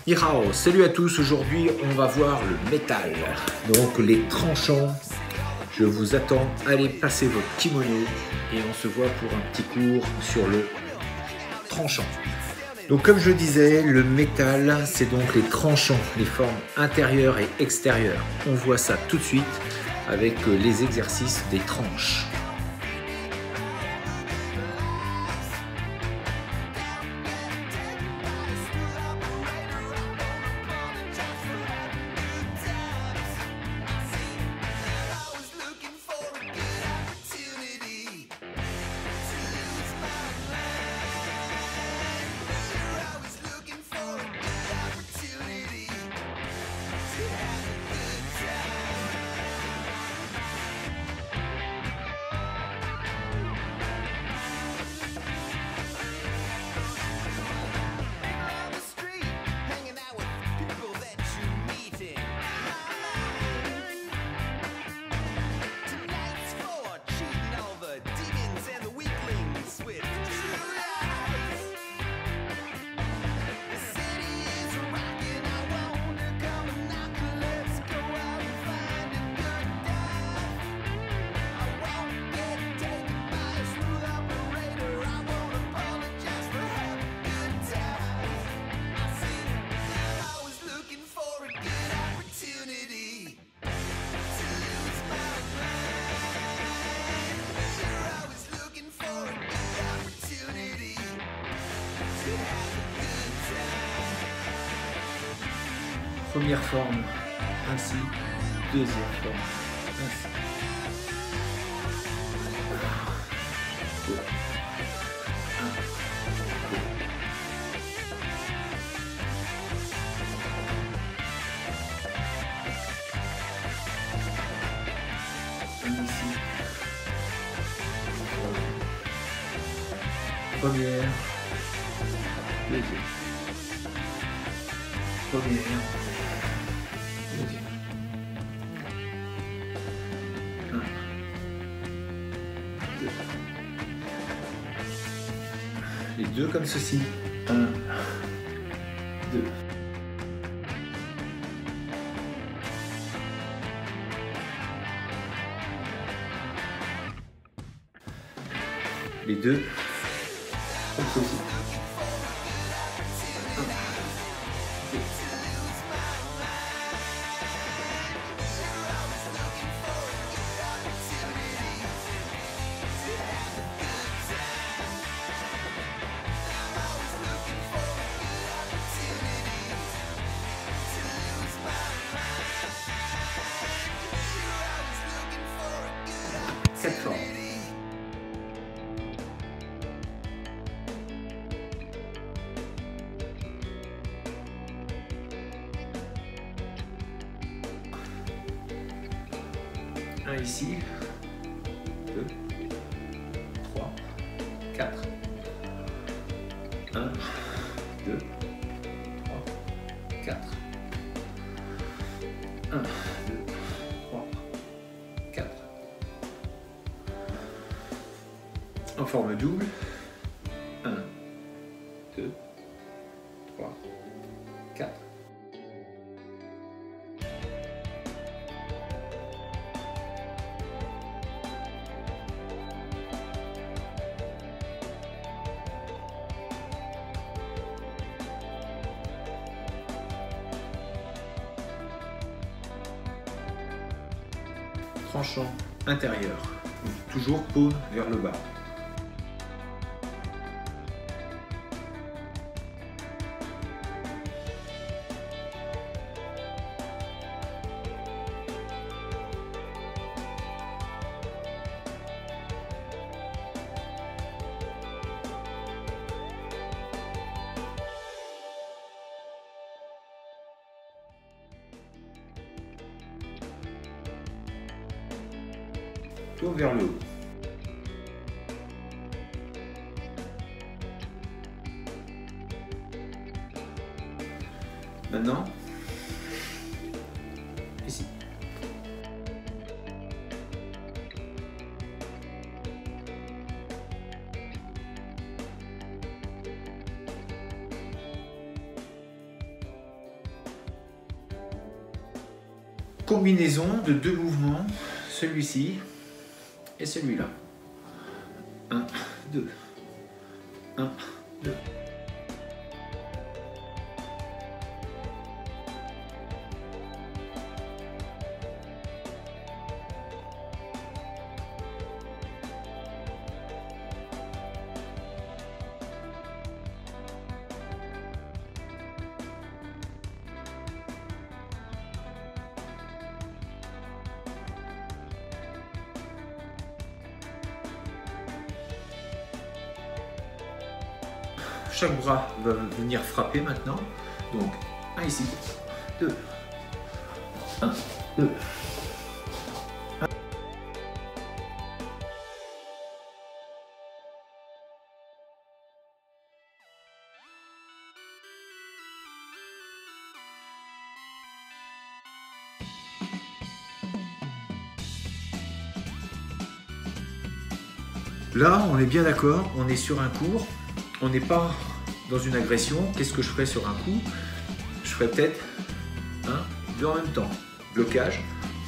Ni hao, salut à tous, aujourd'hui on va voir le métal, donc les tranchants. Je vous attends, allez passer votre kimono et on se voit pour un petit cours sur le tranchant. Donc comme je disais, le métal c'est donc les tranchants, les formes intérieures et extérieures. On voit ça tout de suite avec les exercices des tranches. Première forme, ainsi, deuxième forme, ainsi. Ici. Première, deuxième. Première, deuxième. Un, deux. Les deux comme ceci. Un, deux. Les deux comme ceci. Cette forme. Un ici, 2, 3, 4. 1, 2, 3, 4. 1, 2, 3, 4. En forme double. 1, 2, 3, 4. Tranchant intérieur, toujours paume vers le bas. Vers le haut. Maintenant, ici. combinaison de deux mouvements, celui-ci et celui-là. 1, 2, 1, 2. Chaque bras va venir frapper maintenant. Donc, un ici, 2, 1, 2. Là, on est bien d'accord, on est sur un cours, on n'est pas dans une agression. Qu'est-ce que je ferais sur un coup? Je ferais peut-être un, deux en même temps. Blocage,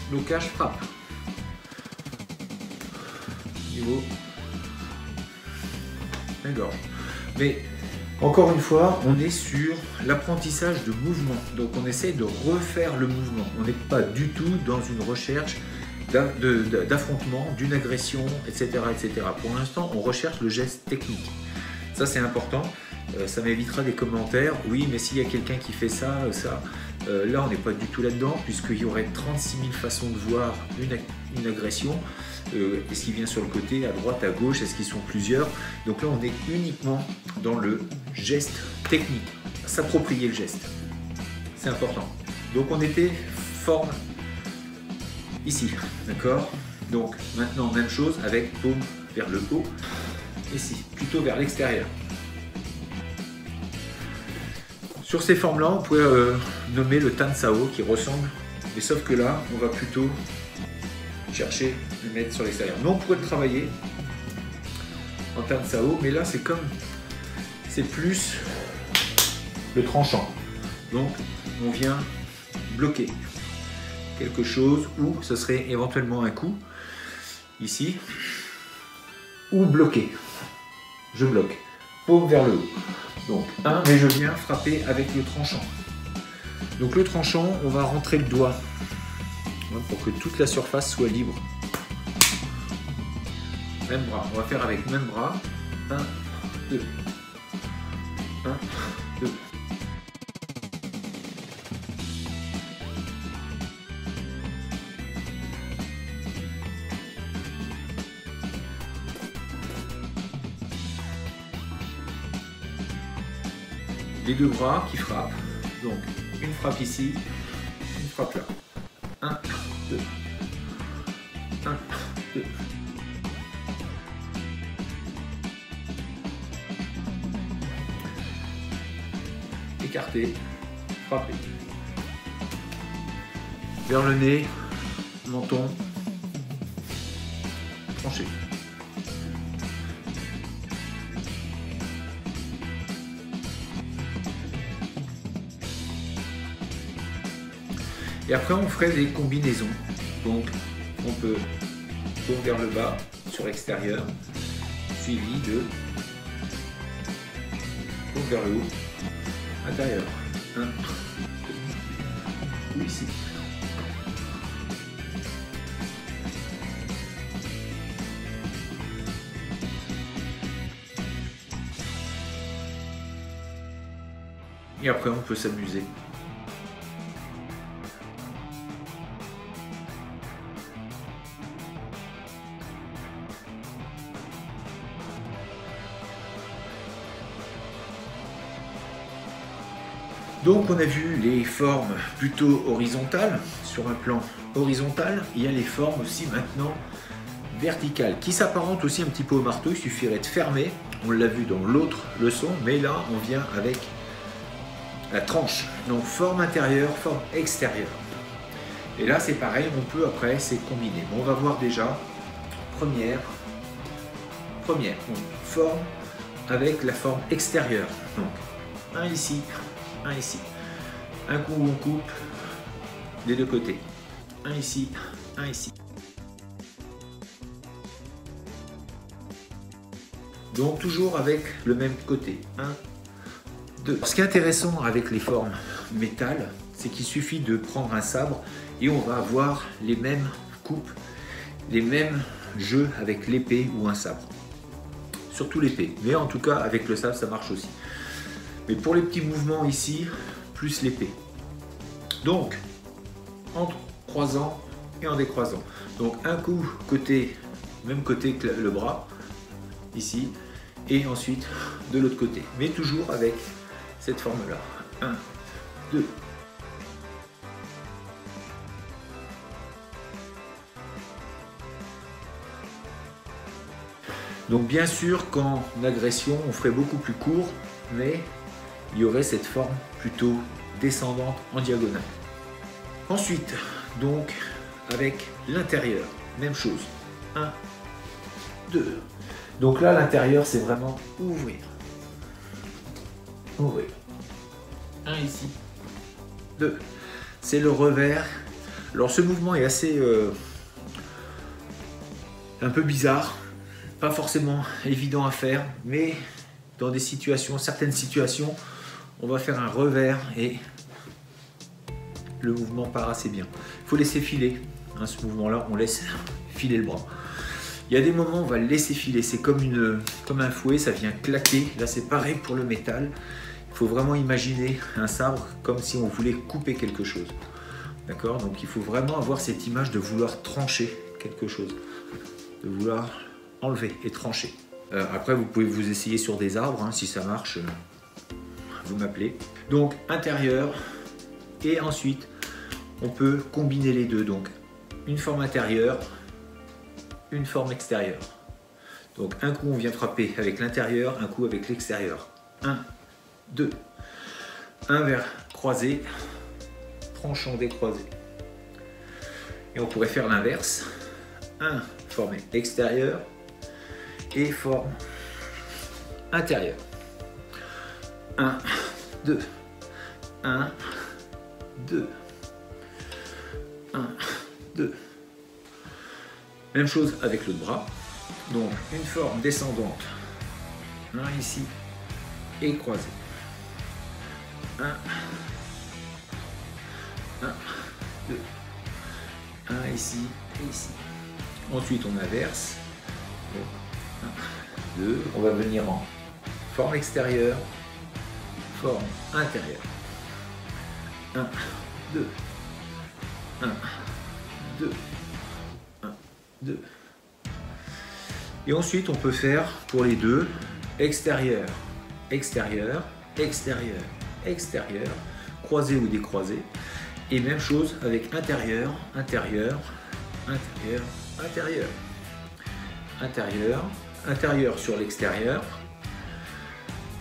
blocage, frappe. Niveau la gorge. Mais encore une fois, on est sur l'apprentissage de mouvement. Donc on essaie de refaire le mouvement. On n'est pas du tout dans une recherche d'affrontement, d'une agression, etc., etc. Pour l'instant, on recherche le geste technique. Ça, c'est important. Ça m'évitera des commentaires. Oui, mais s'il y a quelqu'un qui fait ça, là, on n'est pas du tout là-dedans, puisqu'il y aurait 36 000 façons de voir une agression. Est-ce qu'il vient sur le côté, à droite, à gauche? Est-ce qu'ils sont plusieurs? Donc là, on est uniquement dans le geste technique. S'approprier le geste. C'est important. Donc, on était forme ici, d'accord? Donc maintenant, même chose avec paume vers le haut, ici, plutôt vers l'extérieur. Sur ces formes-là, on pourrait nommer le Tan Sao qui ressemble, mais sauf que là, on va plutôt chercher le mettre sur l'extérieur. Mais on pourrait le travailler en Tan Sao, mais là, c'est plus le tranchant. Donc, on vient bloquer quelque chose, ou ce serait éventuellement un coup ici, ou bloquer. Je bloque, paume vers le haut. Donc un, mais je viens frapper avec le tranchant. Donc le tranchant, on va rentrer le doigt pour que toute la surface soit libre. Même bras, on va faire avec même bras. 1, 2, 1, 2. Les deux bras qui frappent. Donc, une frappe ici, une frappe là. 1, 2. 1, 2. Écarter, frapper. Vers le nez, menton, trancher. Et après, on ferait des combinaisons. Donc, on peut paume vers le bas, sur l'extérieur, suivi de paume vers le haut, intérieur. 1, 2, ou ici. Et après, on peut s'amuser. Donc on a vu les formes plutôt horizontales, sur un plan horizontal. Il y a les formes aussi maintenant verticales, qui s'apparentent aussi un petit peu au marteau. Il suffirait de fermer, on l'a vu dans l'autre leçon, mais là on vient avec la tranche. Donc forme intérieure, forme extérieure. Et là c'est pareil, on peut après c'est combiner. Bon, on va voir déjà, première, donc, forme avec la forme extérieure. Donc un ici, un ici. Un coup où on coupe des deux côtés. un ici, un ici. Donc toujours avec le même côté, 1, 2. Ce qui est intéressant avec les formes métal, c'est qu'il suffit de prendre un sabre et on va avoir les mêmes coupes, les mêmes jeux avec l'épée ou un sabre. Surtout l'épée, mais en tout cas avec le sabre ça marche aussi. Mais pour les petits mouvements ici, plus l'épée. Donc, en croisant et en décroisant. Donc un coup côté, même côté que le bras, ici, et ensuite de l'autre côté. Mais toujours avec cette forme-là. 1, 2. Donc bien sûr qu'en agression, on ferait beaucoup plus court, mais il y aurait cette forme plutôt descendante en diagonale. Ensuite, donc avec l'intérieur, même chose. 1, 2. Donc là, l'intérieur, c'est vraiment ouvrir. Ouvrir. 1 ici. 2. C'est le revers. Alors ce mouvement est assez un peu bizarre, pas forcément évident à faire, mais dans des situations, certaines situations, on va faire un revers et le mouvement part assez bien. Il faut laisser filer. Hein, ce mouvement-là, on laisse filer le bras. Il y a des moments où on va le laisser filer, c'est comme un fouet, ça vient claquer. Là, c'est pareil pour le métal. Il faut vraiment imaginer un sabre comme si on voulait couper quelque chose. D'accord? Donc, il faut vraiment avoir cette image de vouloir trancher quelque chose, de vouloir enlever et trancher. Après, vous pouvez vous essayer sur des arbres, hein, si ça marche, vous m'appelez. Donc, intérieur, et ensuite, on peut combiner les deux. Donc, une forme intérieure, une forme extérieure. Donc un coup on vient frapper avec l'intérieur, un coup avec l'extérieur. 1, 2. Un vers croisé, tranchant décroisé. Et on pourrait faire l'inverse. 1 forme extérieure et forme intérieure. 1, 2. 1, 2. 1, 2. Même chose avec l'autre bras. Donc une forme descendante, un ici et croisé. 1, 2, 1 ici et ici. Ensuite on inverse. 1, 2, on va venir en forme extérieure, forme intérieure. 1, 2, 1, 2. 2. Et ensuite on peut faire pour les deux extérieur, extérieur, extérieur, extérieur, croisé ou décroisé. Et même chose avec intérieur, intérieur, intérieur, intérieur, intérieur, intérieur sur l'extérieur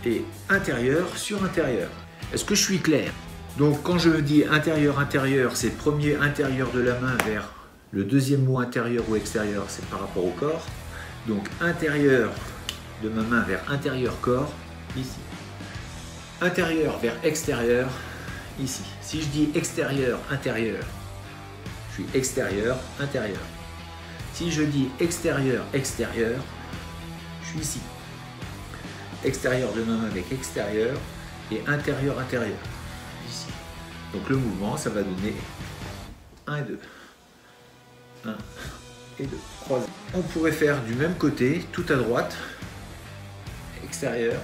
et intérieur sur intérieur. Est-ce que je suis clair? Donc quand je dis intérieur, intérieur, c'est le premier intérieur de la main vers le deuxième mot intérieur ou extérieur, c'est par rapport au corps. Donc intérieur de ma main vers intérieur corps, ici. Intérieur vers extérieur, ici. Si je dis extérieur, intérieur, je suis extérieur, intérieur. Si je dis extérieur, extérieur, je suis ici. Extérieur de ma main avec extérieur et intérieur, intérieur, ici. Donc le mouvement, ça va donner 1 et 2. 1 et 2, croisé. On pourrait faire du même côté, tout à droite, extérieur,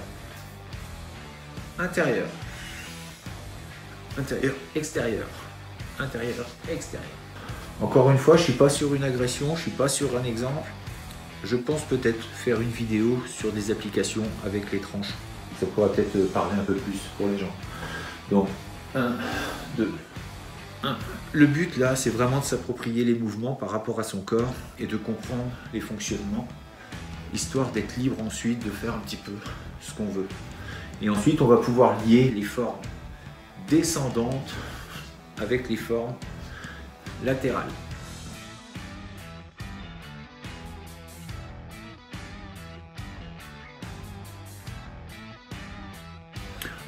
intérieur, intérieur, extérieur, intérieur, extérieur. Encore une fois, je ne suis pas sur une agression, je ne suis pas sur un exemple. Je pense peut-être faire une vidéo sur des applications avec les tranches. Ça pourra peut-être parler un peu plus pour les gens. Donc, 1, 2, 1. Le but là, c'est vraiment de s'approprier les mouvements par rapport à son corps et de comprendre les fonctionnements, histoire d'être libre ensuite de faire un petit peu ce qu'on veut. Et ensuite, on va pouvoir lier les formes descendantes avec les formes latérales.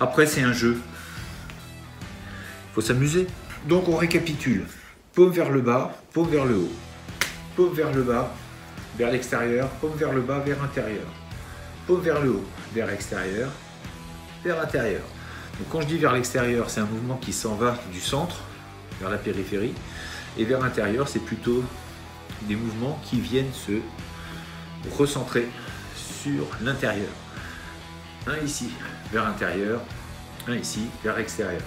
Après, c'est un jeu. Il faut s'amuser. Donc, on récapitule. paume vers le bas, paume vers le haut. Paume vers le bas, vers l'extérieur, paume vers le bas, vers l'intérieur. Paume vers le haut, vers l'extérieur, vers l'intérieur. Donc quand je dis vers l'extérieur, c'est un mouvement qui s'en va du centre, vers la périphérie. Et vers l'intérieur, c'est plutôt des mouvements qui viennent se recentrer sur l'intérieur. Un ici, vers l'intérieur, un ici, vers l'extérieur.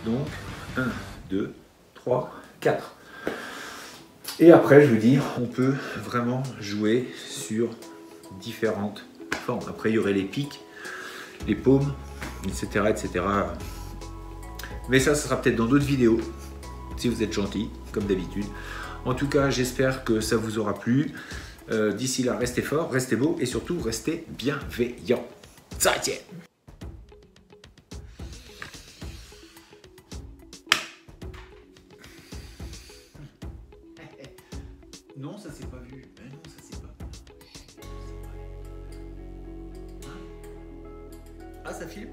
Donc 1, 2, 3, 4. Et après, je veux dire, on peut vraiment jouer sur différentes formes. Après, il y aurait les pics, les paumes, etc., etc. Mais ça sera peut-être dans d'autres vidéos, si vous êtes gentil, comme d'habitude. En tout cas, j'espère que ça vous aura plu. D'ici là, restez fort, restez beau et surtout, restez bienveillant. Ça tient. Non, ça s'est pas vu. Mais non, ça s'est pas vu. Ah, ça filme?